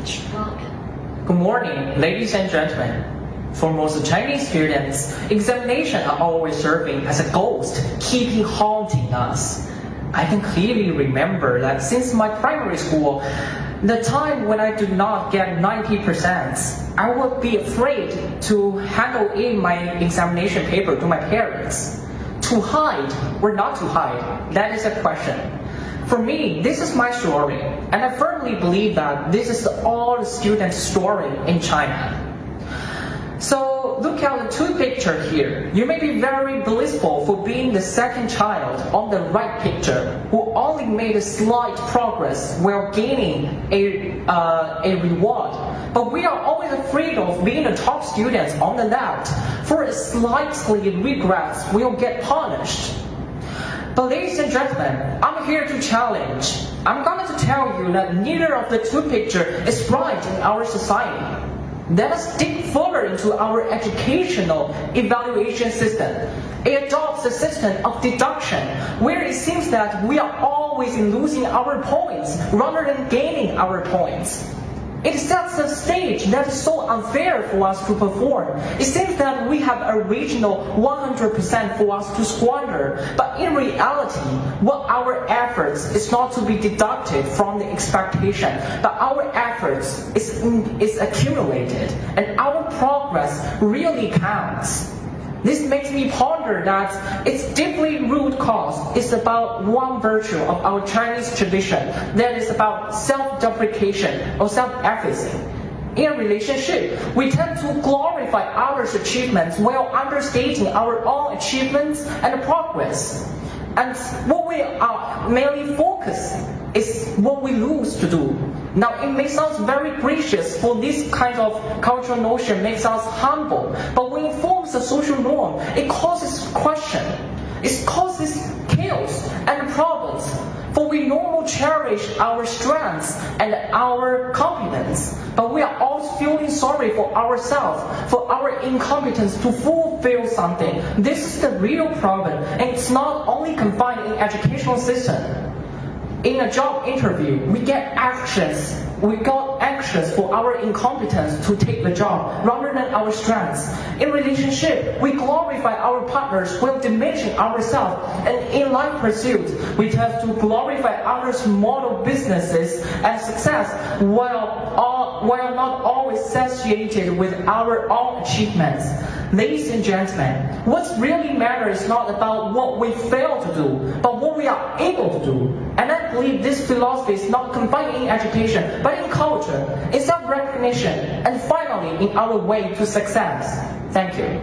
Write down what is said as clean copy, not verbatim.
stage. Good morning, ladies and gentlemen. For most Chinese students, examinations are always serving as a ghost, keeping haunting us. I can clearly remember that since my primary school, the time when I did not get 90%, I would be afraid to handle in my examination paper to my parents. To hide or not to hide, that is a question. For me, this is my story, and I firmly believe that this is all the students' story in China. So look at the two pictures here. You may be very blissful for being the second child on the right picture, who only made a slight progress while gaining a reward. But we are always afraid of being the top students on the left, for a slightly regrets will get punished. But ladies and gentlemen, I'm here to challenge. I'm going to tell you that neither of the two pictures is right in our society. Let us dig further into our educational evaluation system. It adopts a system of deduction, where it seems that we are always losing our points rather than gaining our points. It sets a stage that is so unfair for us to perform. It seems that we have original 100% for us to squander, but in reality, what our efforts is not to be deducted from the expectation, but our efforts is accumulated, and our progress really counts. This makes me ponder that its deeply root cause is about one virtue of our Chinese tradition, that is about self-deprecation or self-efficacy. In a relationship, we tend to glorify others' achievements while understating our own achievements and progress. And what we are mainly focused is what we lose to do. Now, it may sound very gracious for this kind of cultural notion, makes us humble, but when it forms a social norm, it causes question, it causes chaos and problems. For we normally cherish our strengths and our competence, but we are always feeling sorry for ourselves, for our incompetence to fulfill something. This is the real problem, and it's not only confined in educational system. In a job interview, we got anxious for our incompetence to take the job rather than our strengths. In relationship, we glorify our partners while diminishing ourselves. And in life pursuits, we tend to glorify others' model businesses and success while not always satiated with our own achievements. Ladies and gentlemen, what really matters is not about what we fail to do, but what we are able to do. And I believe this philosophy is not confined in education, but in culture, in self-recognition, and finally in our way to success. Thank you.